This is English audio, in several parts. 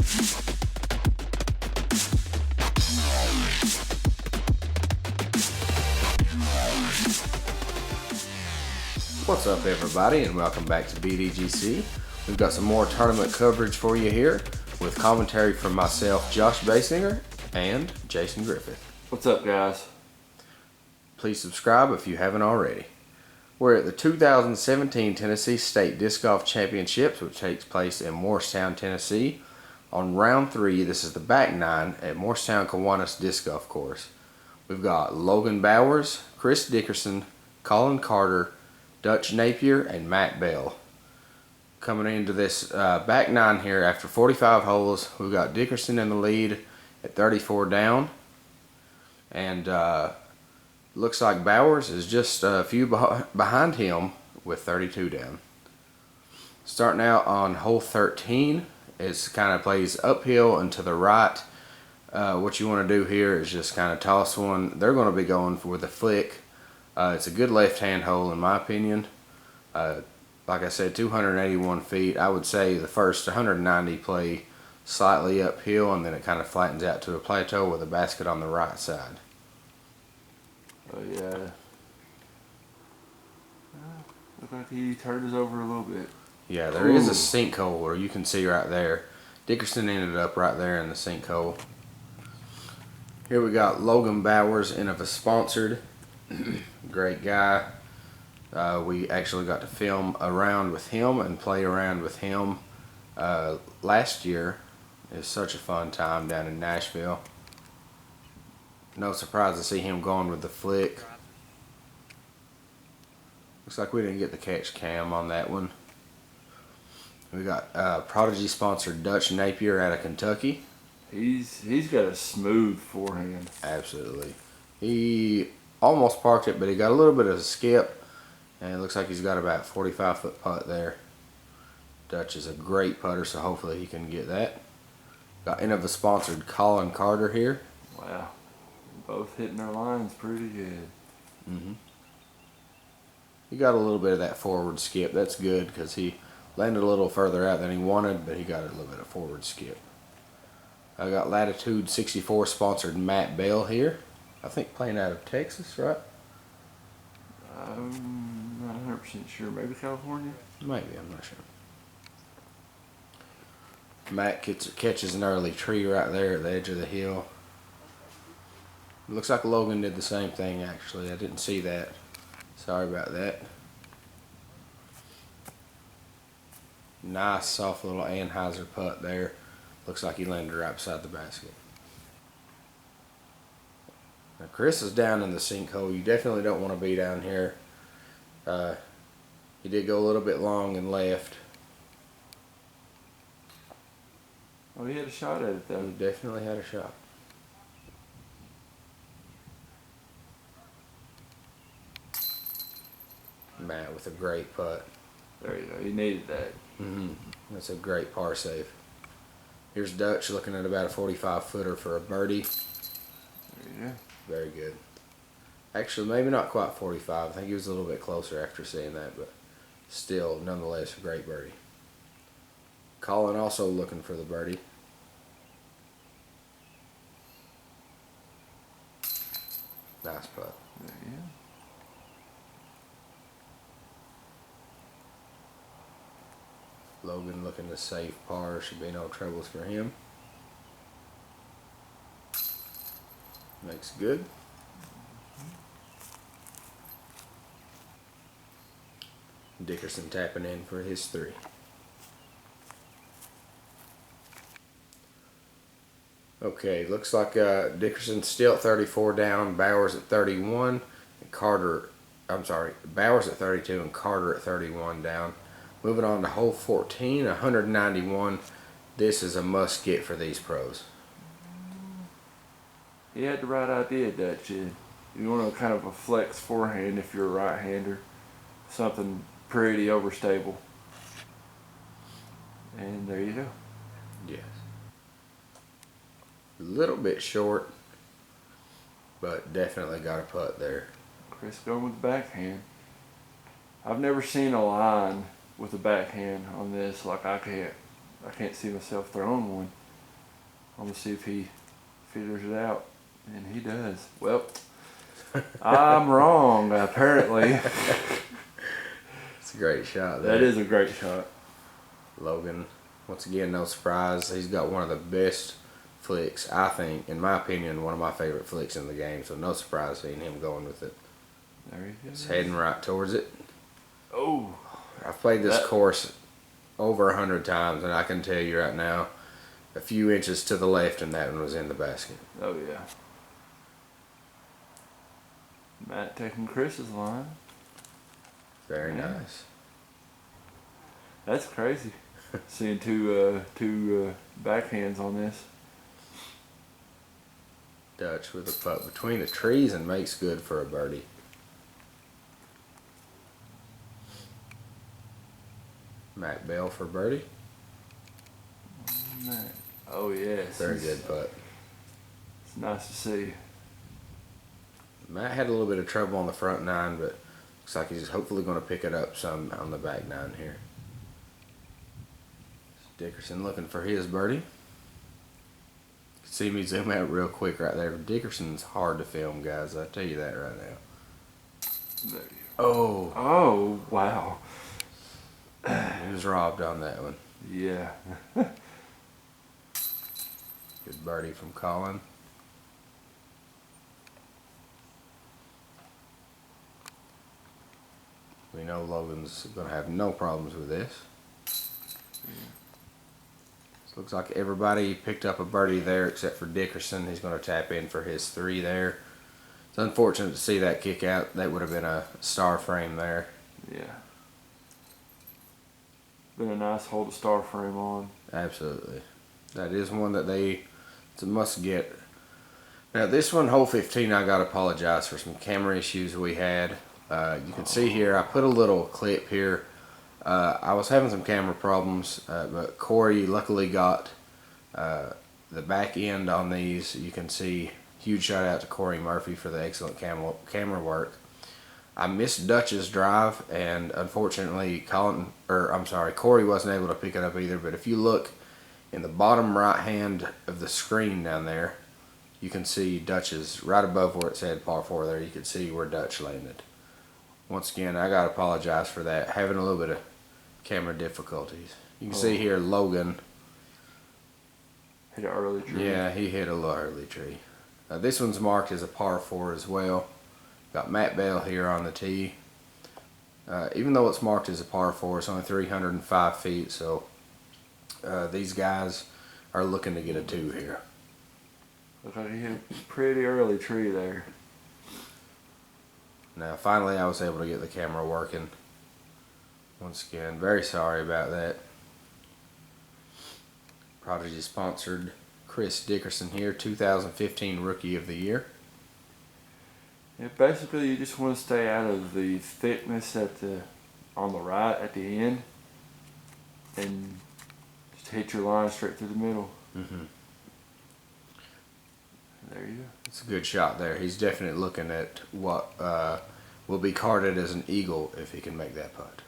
What's up everybody, and welcome back to BDGC. We've got some more tournament coverage for you here with commentary from myself, Josh Baysinger, and Jason Griffith. What's up, guys? Please subscribe if you haven't already. We're at the 2017 Tennessee State Disc Golf Championships, which takes place in Morristown, Tennessee. On round 3, this is the back 9 at Morristown Kiwanis Disc Golf Course. We've got Logan Bowers, Chris Dickerson, Collin Carter, Dutch Napier, and Matt Bell. Coming into this back 9 here after 45 holes, we've got Dickerson in the lead at 34 down. And looks like Bowers is just a few behind him with 32 down. Starting out on hole 13, it kind of plays uphill and to the right. What you want to do here is just kind of toss one. They're going to be going for the flick. It's a good left-hand hole in my opinion. Like I said, 281 feet. I would say the first 190 play slightly uphill, and then it kind of flattens out to a plateau with a basket on the right side. Oh yeah. Look like he turned us over a little bit. Yeah, there is a sinkhole where you can see right there. Dickerson ended up right there in the sinkhole. Here we got Logan Bowers in of a sponsored. Great guy. We actually got to film around with him and play around with him last year. It was such a fun time down in Nashville. No surprise to see him going with the flick. Looks like we didn't get the catch cam on that one. We got Prodigy sponsored Dutch Napier out of Kentucky. He's got a smooth forehand. Absolutely. He almost parked it, but he got a little bit of a skip, and it looks like he's got about 45-foot putt there. Dutch is a great putter, so hopefully he can get that. Got in of a sponsored Collin Carter here. Wow, both hitting their lines pretty good. He got a little bit of that forward skip. That's good because he landed a little further out than he wanted, but he got a little bit of forward skip. I got Latitude 64 sponsored Matt Bell here. I think playing out of Texas, right? I'm not 100% sure. Maybe California? Maybe, I'm not sure. Matt catches an early tree right there at the edge of the hill. Looks like Logan did the same thing actually. I didn't see that. Sorry about that. Nice soft little Anheuser putt there. Looks like he landed right beside the basket. Now Chris is down in the sinkhole. You definitely don't want to be down here. He did go a little bit long and left. Oh, he had a shot at it though. He definitely had a shot. Matt with a great putt. There you go. He needed that. That's a great par save. Here's Dutch looking at about a 45-footer for a birdie. There you go. Very good. Actually, maybe not quite 45. I think he was a little bit closer after seeing that, but still, nonetheless, a great birdie. Collin also looking for the birdie. Nice putt. There you go. Logan looking to save par. Should be no troubles for him. Makes good. Dickerson tapping in for his 3. Okay, looks like Dickerson's still at 34 down, Bowers at 31, and Bowers at 32 and Carter at 31 down. Moving on to hole 14, 191. This is a must get for these pros. He had the right idea, Dutch. You want to kind of a flex forehand if you're a right-hander. Something pretty overstable. And there you go. Yes. A little bit short, but definitely got a putt there. Chris going with the backhand. I've never seen a line with a backhand on this. Like I can't see myself throwing one. I'm gonna see if he figures it out, and he does. Well, I'm wrong apparently. It's a great shot there. That is a great shot. Logan, once again, no surprise. He's got one of the best flicks, I think, in my opinion, one of my favorite flicks in the game. So no surprise seeing him going with it. There he goes. He's heading right towards it. Oh. I've played this course over 100 times, and I can tell you right now, a few inches to the left, and that one was in the basket. Oh yeah. Matt taking Chris's line. Very nice. That's crazy. Seeing two backhands on this. Dutch with a putt between the trees and makes good for a birdie. Matt Bell for birdie. Oh yes. Very good putt. It's nice to see. Matt had a little bit of trouble on the front nine, but looks like he's hopefully going to pick it up some on the back nine here. Dickerson looking for his birdie. You can see me zoom out real quick right there. Dickerson's hard to film, guys. I tell you that right now. There you go. Oh. Oh, wow. He was robbed on that one. Yeah. Good birdie from Collin. We know Logan's going to have no problems with this. Looks like everybody picked up a birdie there except for Dickerson. He's going to tap in for his 3 there. It's unfortunate to see that kick out. That would have been a star frame there. Yeah. Been a nice hole to star frame on. Absolutely. That is one that it's a must get. Now this one, hole 15, I got to apologize for some camera issues we had. You can see here, I put a little clip here. I was having some camera problems, but Corey luckily got the back end on these. You can see, huge shout out to Corey Murphy for the excellent camera work. I missed Dutch's drive, and unfortunately Corey wasn't able to pick it up either. But if you look in the bottom right hand of the screen down there, you can see Dutch's right above where it said par 4 there. You can see where Dutch landed. Once again, I got to apologize for that. Having a little bit of camera difficulties. You can see here Logan. Hit an early tree. Yeah, he hit a little early tree. This one's marked as a par 4 as well. Got Matt Bell here on the tee. Even though it's marked as a par 4, it's only 305 feet, so these guys are looking to get a 2 here. Looks like he hit a pretty early tree there. Now finally I was able to get the camera working. Once again, very sorry about that. Prodigy sponsored Chris Dickerson here, 2015 Rookie of the Year. Yeah, basically you just want to stay out of the thickness on the right at the end, and just hit your line straight through the middle. Mm-hmm. There you go. It's a good shot there. He's definitely looking at what will be carded as an eagle if he can make that putt.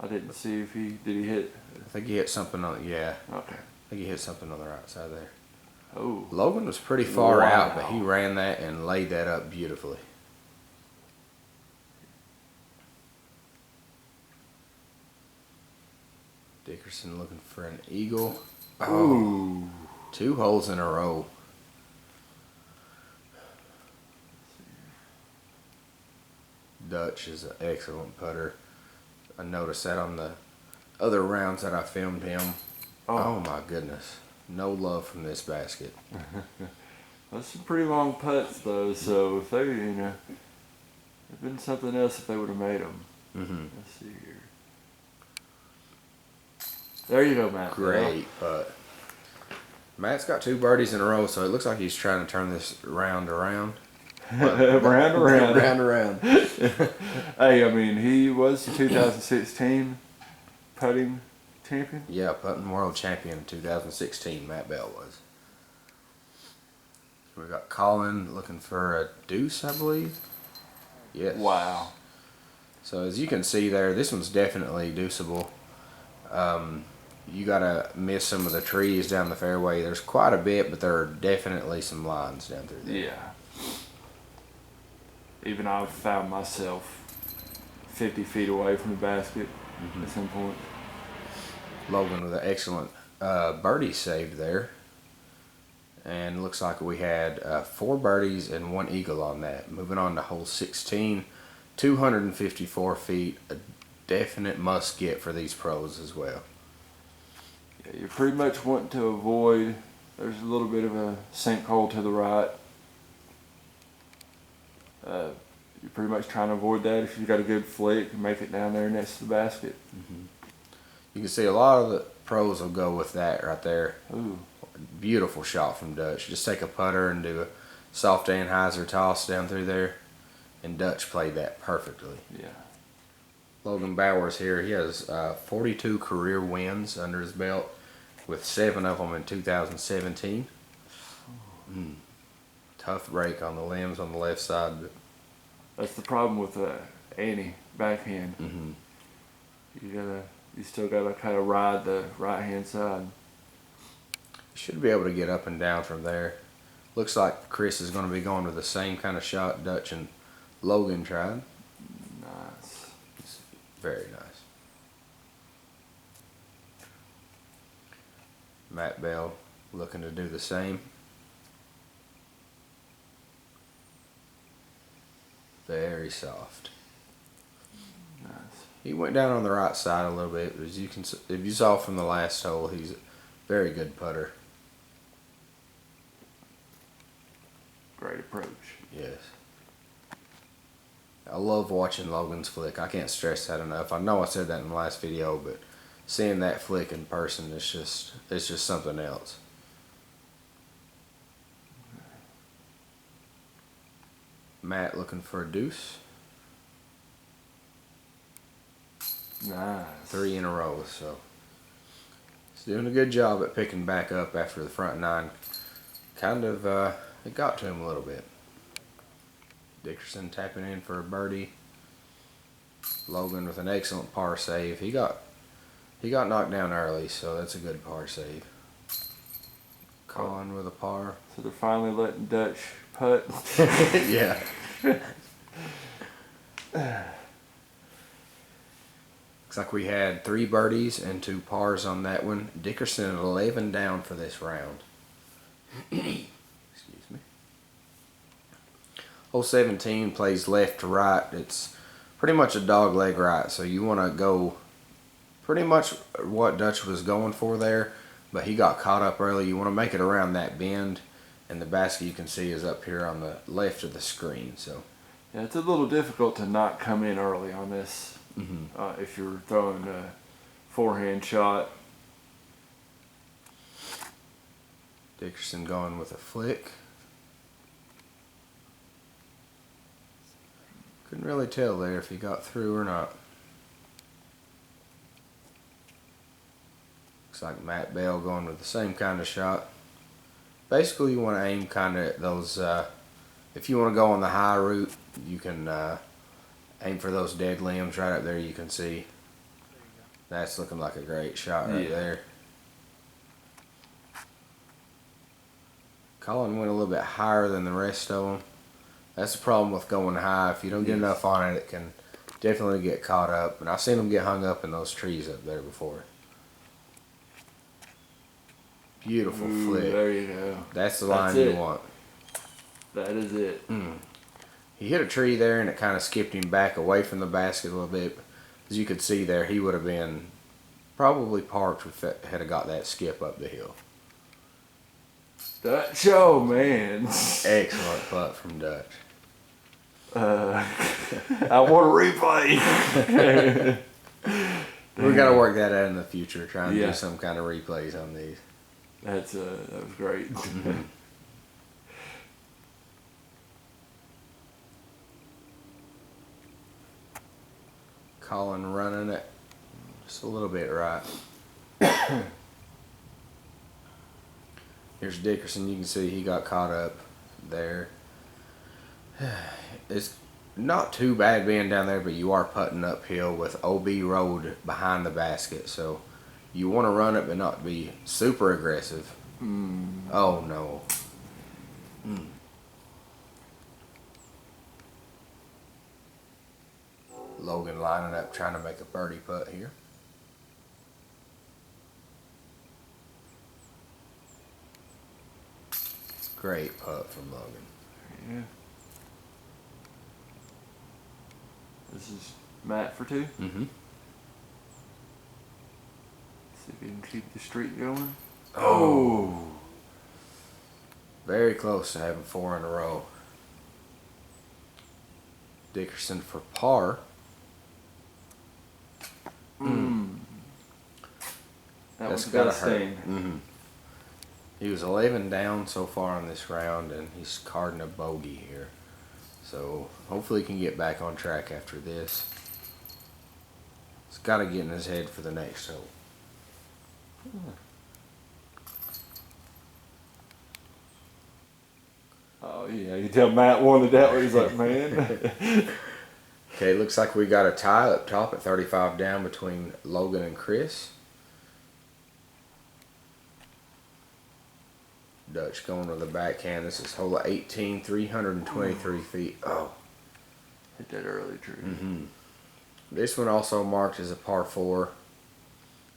I didn't see if did he hit? I think he hit something on, yeah. Okay. I think he hit something on the right side there. Oh. Logan was pretty far Wow. out, but he ran that and laid that up beautifully. Dickerson looking for an eagle. Oh. 2 holes in a row. Dutch is an excellent putter. I noticed that on the other rounds that I filmed him. Oh my goodness. No love from this basket. That's some pretty long putts though, so if they, it'd been something else if they would have made them. Mm-hmm. Let's see here. There you go, Matt. Great putt. Matt's got 2 birdies in a row, so it looks like he's trying to turn this round around. round. Hey, I mean, he was the 2016 putting champion. Yeah, putting world champion in 2016, Matt Bell was. We got Collin looking for a deuce, I believe. Yes. Wow. So as you can see there, this one's definitely deuceable. You gotta miss some of the trees down the fairway. There's quite a bit, but there are definitely some lines down through there. Yeah. Even I've found myself 50 feet away from the basket at some point. Logan with an excellent birdie saved there. And looks like we had 4 birdies and 1 eagle on that. Moving on to hole 16, 254 feet, a definite must get for these pros as well. Yeah, you're pretty much wanting to avoid, there's a little bit of a sinkhole to the right. You're pretty much trying to avoid that if you've got a good flick and make it down there next to the basket. You can see a lot of the pros will go with that right there. Ooh. Beautiful shot from Dutch. Just take a putter and do a soft Anheuser toss down through there. And Dutch played that perfectly. Yeah. Logan Bowers here, he has 42 career wins under his belt, with 7 of them in 2017. Tough break on the limbs on the left side. But That's the problem with Annie backhand. You still gotta kind of ride the right hand side. should be able to get up and down from there. Looks like Chris is going to be going with the same kind of shot Dutch and Logan tried. Nice. It's very nice. Matt Bell looking to do the same. Very soft. Nice. He went down on the right side a little bit, but as you can, if you saw from the last hole, he's a very good putter. Great approach. Yes. I love watching Logan's flick. I can't stress that enough. I know I said that in the last video, but seeing that flick in person is just something else. Matt looking for a deuce. Nice. 3 in a row, so he's doing a good job at picking back up after the front 9. Kind of, it got to him a little bit. Dickerson tapping in for a birdie. Logan with an excellent par save. He got knocked down early, so that's a good par save. Collin with a par. So they're finally letting Dutch putt. Yeah. Looks like we had 3 birdies and 2 pars on that one. Dickerson at 11 down for this round. Excuse me. Hole 17 plays left to right. It's pretty much a dog leg right, so you want to go pretty much what Dutch was going for there, but he got caught up early. You want to make it around that bend, and the basket you can see is up here on the left of the screen. So Yeah, it's a little difficult to not come in early on this if you're throwing a forehand shot. Dickerson going with a flick. Couldn't really tell there if he got through or not. Looks like Matt Bell going with the same kind of shot. Basically, you want to aim kind of at those, if you want to go on the high route, you can aim for those dead limbs right up there. You can see that's looking like a great shot right there. Collin went a little bit higher than the rest of them. That's the problem with going high. If you don't get enough on it, it can definitely get caught up. And I've seen them get hung up in those trees up there before. Beautiful flick. There you go. That's the line you want. That is it. He hit a tree there and it kind of skipped him back away from the basket a little bit. As you could see there, he would have been probably parked if it had got that skip up the hill. Dutch, oh man. Excellent putt from Dutch. I want a replay. We got to work that out in the future, trying to do some kind of replays on these. That was great. Collin running it just a little bit right. Here's Dickerson. You can see he got caught up there. It's not too bad being down there, but you are putting uphill with OB Road behind the basket, so you want to run it but not be super aggressive. Oh no. Logan lining up trying to make a birdie putt here. Great putt from Logan. Yeah. This is Matt for 2. Mm-hmm. See if he can keep the streak going. Oh. Very close to having 4 in a row. Dickerson for par. That That's one's gotta got a hurt. sting. He was 11 down so far in this round, and he's carding a bogey here. So hopefully he can get back on track after this. He's got to get in his head for the next hole. Oh yeah, you tell Matt wanted that one. He's like, man. Okay, looks like we got a tie up top at 35 down between Logan and Chris. Dutch going to the backhand. This is hole 18, 323 feet. Oh. Hit that early tree. This one also marked as a par 4.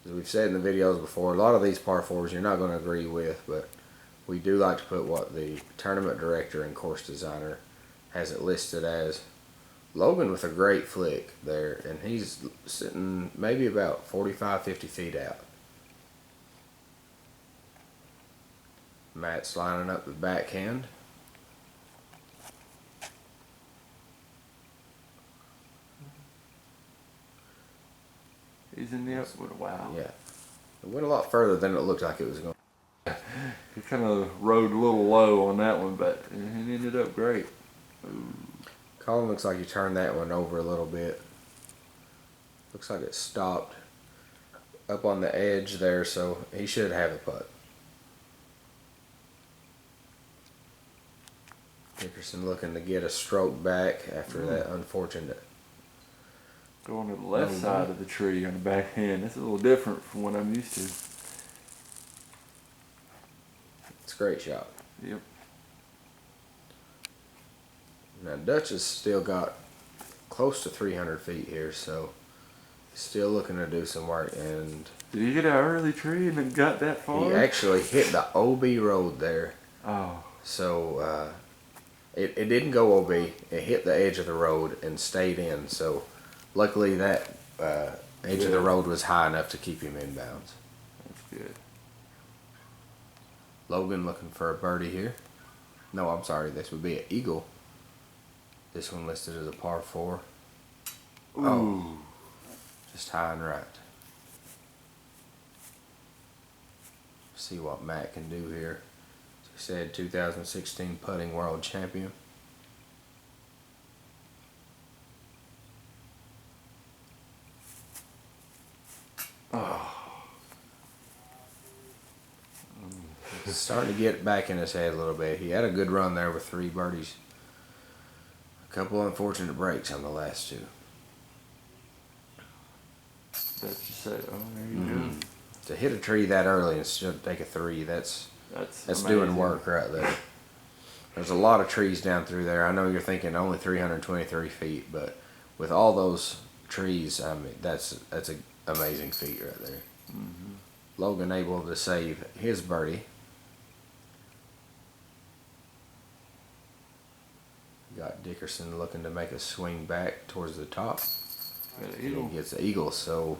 As we've said in the videos before, a lot of these par 4s you're not going to agree with, but we do like to put what the tournament director and course designer has it listed as. Logan with a great flick there, and he's sitting maybe about 45, 50 feet out. Matt's lining up the backhand. He's in the upwood. Wow. Yeah. It went a lot further than it looked like it was going. He kind of rode a little low on that one, but it ended up great. Ooh. Collin looks like he turned that one over a little bit. Looks like it stopped up on the edge there, so he should have a putt. Dickerson looking to get a stroke back after that unfortunate. Going to the left side of the tree on the backhand. That's a little different from what I'm used to. It's a great shot. Yep. Now Dutch has still got close to 300 feet here, so he's still looking to do some work. And did he get an early tree and then got that far? he actually hit the OB road there. Oh. So it didn't go OB. It hit the edge of the road and stayed in. So luckily that edge of the road was high enough to keep him in bounds. That's good. Logan looking for a birdie here. No, I'm sorry. This would be an eagle. This one listed as a par 4. Ooh. Oh, just high and right. See what Matt can do here. As we said, 2016 putting world champion. Oh. Starting to get back in his head a little bit. He had a good run there with 3 birdies. A couple unfortunate breaks on the last 2. That's just it. Oh, there you go. To hit a tree that early and still take a 3, that's doing work right there. There's a lot of trees down through there. I know you're thinking only 323 feet, but with all those trees, I mean that's an amazing feat right there. Logan able to save his birdie. Got Dickerson looking to make a swing back towards the top. He gets the eagle, so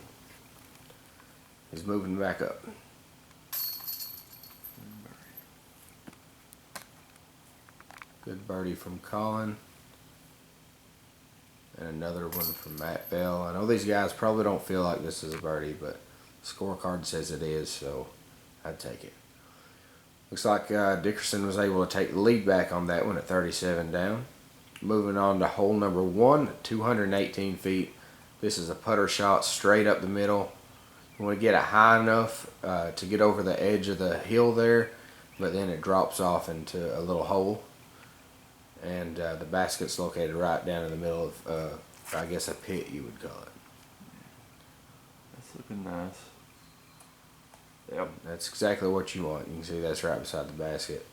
he's moving back up. Good birdie from Collin. And another one from Matt Bell. I know these guys probably don't feel like this is a birdie, but the scorecard says it is, so I'd take it. Looks like Dickerson was able to take the lead back on that one at 37 down. Moving on to hole number 1, 218 feet. This is a putter shot straight up the middle. You want to get it high enough to get over the edge of the hill there, but then it drops off into a little hole. And the basket's located right down in the middle of, I guess, a pit you would call it. That's looking nice. Yep. That's exactly what you want. You can see that's right beside the basket.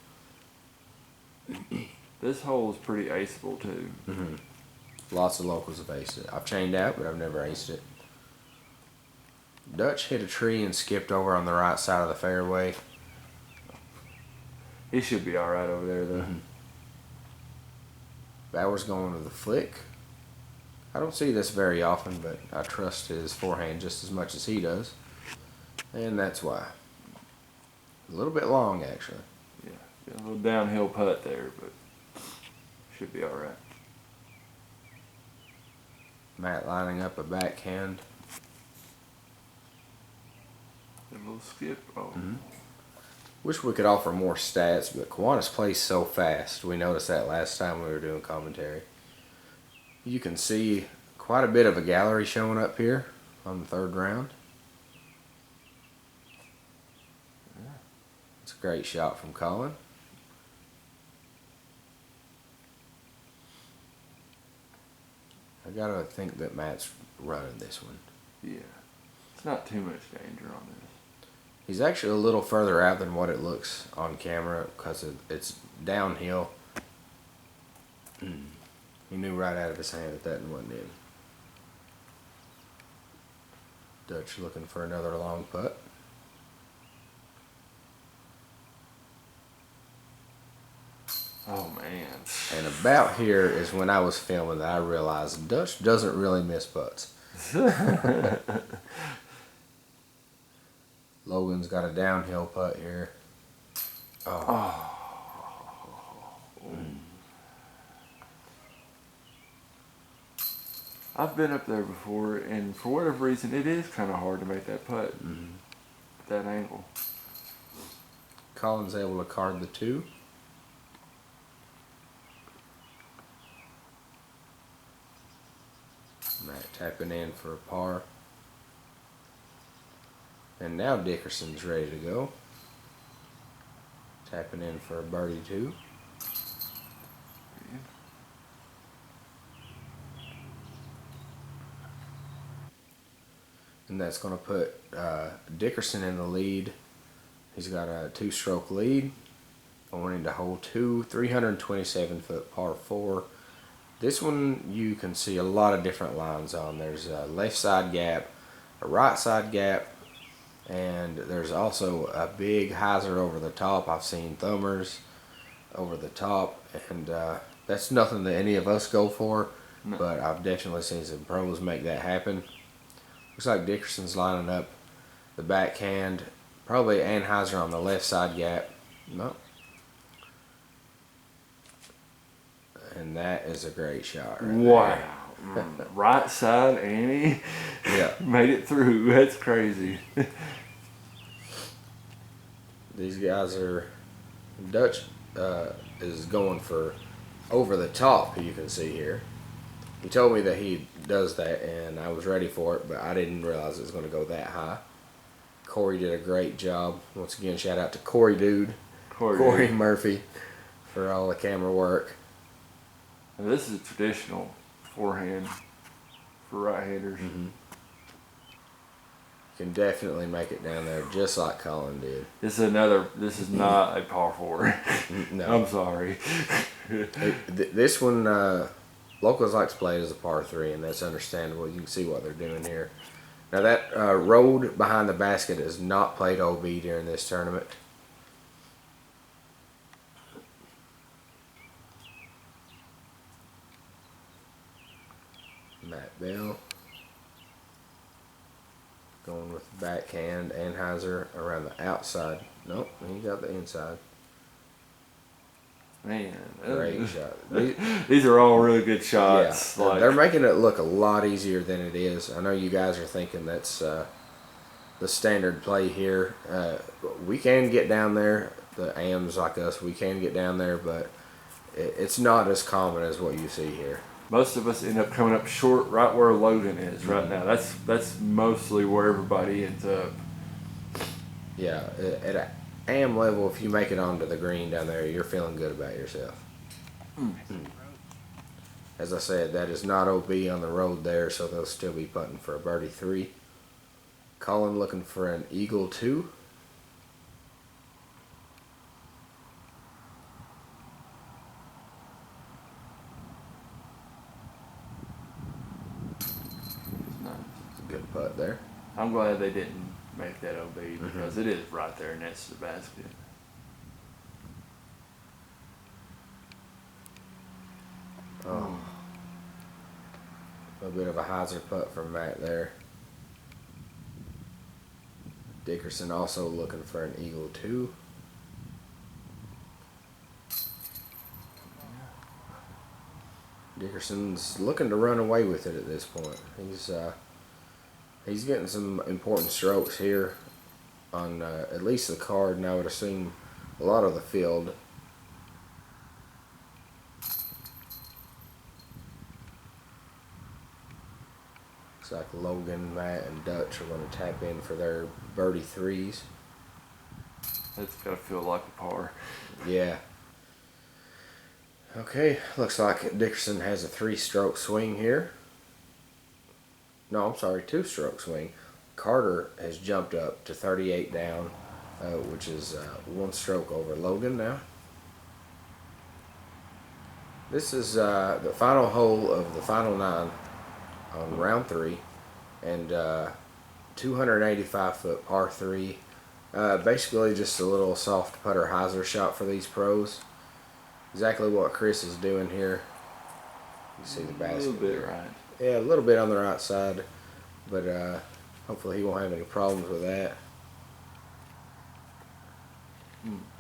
This hole is pretty aceable too. Mm-hmm. Lots of locals have aced it. I've chained out, but I've never aced it. Dutch hit a tree and skipped over on the right side of the fairway. He should be alright over there though. Mm-hmm. Bowers going to the flick. I don't see this very often, but I trust his forehand just as much as he does. And that's why. A little bit long, actually. Yeah, got a little downhill putt there, but should be alright. Matt lining up a backhand. A little skip. Oh. Mm-hmm. Wish we could offer more stats, but Kiwanis plays so fast. We noticed that last time we were doing commentary. You can see quite a bit of a gallery showing up here on the third round. It's a great shot from Collin. I gotta think that Matt's running this one. Yeah. It's not too much danger on this. He's actually a little further out than what it looks on camera because it's downhill. He knew right out of his hand that one wasn't in. Dutch looking for another long putt. Oh man. And about here is when I was filming that I realized Dutch doesn't really miss putts. Logan's got a downhill putt here. Oh. I've been up there before, and for whatever reason, it is kind of hard to make that putt. Mm-hmm. At that angle. Collin's able to card the 2. Matt tapping in for a par. And now Dickerson's ready to go. Tapping in for a birdie 2. And that's going to put Dickerson in the lead. He's got a 2-stroke lead. Going into hole 2, 327-foot par 4. This one you can see a lot of different lines on. There's a left side gap, a right side gap, and there's also a big hyzer over the top. I've seen thumbers over the top, and that's nothing that any of us go for, but I've definitely seen some pros make that happen. Looks like Dickerson's lining up the backhand, probably Anheuser on the left side gap. No. And that is a great shot right wow. there. Right side Annie. Yeah. Made it through. That's crazy. These guys are... Dutch is going for over the top, you can see here. He told me that he does that, and I was ready for it, but I didn't realize it was going to go that high. Corey did a great job. Once again, shout out to Corey Dude. Corey Murphy for all the camera work. Now, this is a traditional forehand for right-handers. Mm-hmm. Can definitely make it down there just like Collin did. This is not a par 4. No. I'm sorry. This one, locals like to play it as a par 3, and that's understandable. You can see what they're doing here. Now that road behind the basket is not played OB during this tournament. Matt Bell going with the backhand. Anheuser around the outside. Nope, he got the inside. Man, Great shot. These are all really good shots. Yeah, they're making it look a lot easier than it is. I know you guys are thinking that's the standard play here. We can get down there. The AMs like us, we can get down there, but it's not as common as what you see here. Most of us end up coming up short right where Logan is right now. That's mostly where everybody ends up. Yeah, at an AM level, if you make it onto the green down there, you're feeling good about yourself. As I said, that is not OB on the road there, so they'll still be putting for a birdie 3. Collin looking for an eagle 2. Good putt there. I'm glad they didn't make that OB because it is right there next to the basket. Oh. A bit of a hyzer putt from Matt there. Dickerson also looking for an eagle 2. Dickerson's looking to run away with it at this point. He's getting some important strokes here on at least the card, and I would assume a lot of the field. Looks like Logan, Matt, and Dutch are going to tap in for their birdie 3s. That's got to feel like a par. Yeah. Okay, looks like Dickerson has a 3-stroke swing here. No, I'm sorry, 2-stroke swing. Carter has jumped up to 38 down, which is 1 stroke over Logan now. This is the final hole of the final 9 on round 3, and 285-foot par 3. Basically just a little soft putter hyzer shot for these pros. Exactly what Chris is doing here. You see the basket. A little bit right. Yeah, a little bit on the right side, but hopefully he won't have any problems with that.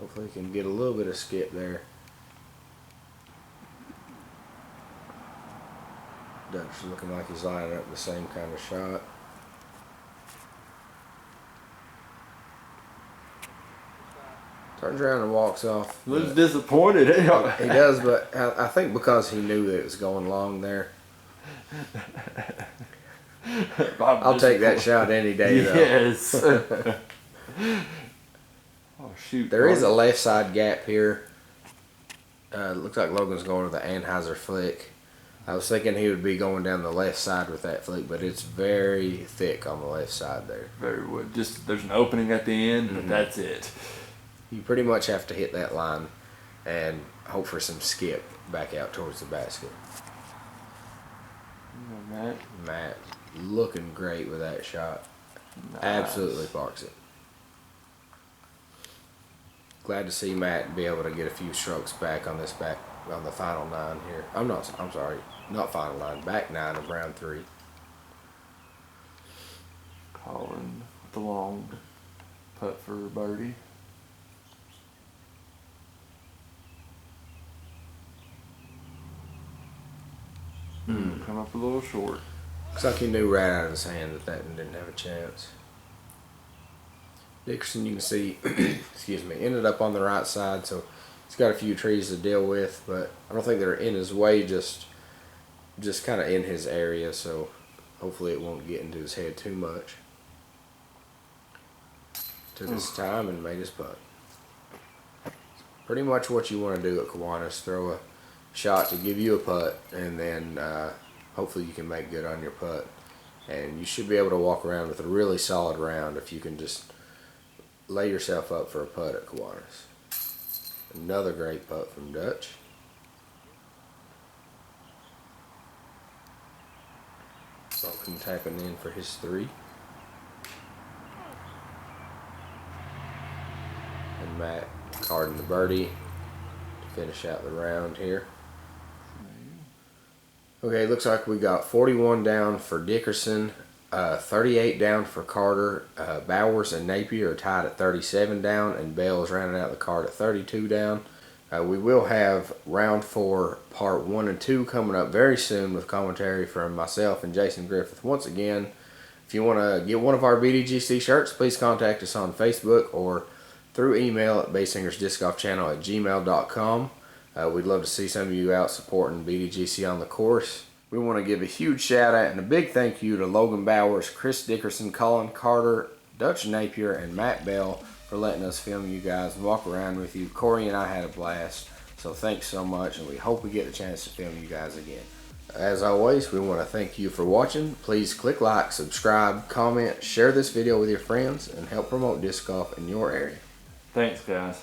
Hopefully he can get a little bit of skip there. Dutch looking like he's lining up the same kind of shot. Turns around and walks off. Looks disappointed. He does, but I think because he knew that it was going long there. I'll take that shot any day, though. Yes. Oh, shoot. There is a left side gap here. Looks like Logan's going with the Anheuser flick. I was thinking he would be going down the left side with that flick, but it's very thick on the left side there. Very wood. Just there's an opening at the end, but that's it. You pretty much have to hit that line and hope for some skip back out towards the basket. Matt looking great with that shot. Nice. Absolutely parks it. Glad to see Matt be able to get a few strokes back on the final 9 here. I'm sorry, not final 9, back 9 of round 3. Collin with the long putt for birdie. Come up a little short. Looks like he knew right out of his hand that one didn't have a chance. Dickerson, you can see, excuse me, ended up on the right side, so he's got a few trees to deal with, but I don't think they're in his way, just kind of in his area, so hopefully it won't get into his head too much. Took his time and made his putt. Pretty much what you want to do at Kiwanis, throw a shot to give you a putt, and then hopefully you can make good on your putt. And you should be able to walk around with a really solid round if you can just lay yourself up for a putt at Kiwanis. Another great putt from Dutch. Logan tapping in for his 3. And Matt carding the birdie to finish out the round here. Okay, looks like we got 41 down for Dickerson, 38 down for Carter. Bowers and Napier are tied at 37 down, and Bell is rounding out the card at 32 down. We will have round 4, part 1 and 2 coming up very soon with commentary from myself and Jason Griffith. Once again, if you want to get one of our BDGC shirts, please contact us on Facebook or through email at baysingersdiscgolfchannel@gmail.com. We'd love to see some of you out supporting BDGC on the course. We want to give a huge shout out and a big thank you to Logan Bowers, Chris Dickerson, Collin Carter, Dutch Napier, and Matt Bell for letting us film you guys and walk around with you. Corey and I had a blast. So thanks so much, and we hope we get the chance to film you guys again. As always, we want to thank you for watching. Please click like, subscribe, comment, share this video with your friends, and help promote disc golf in your area. Thanks, guys.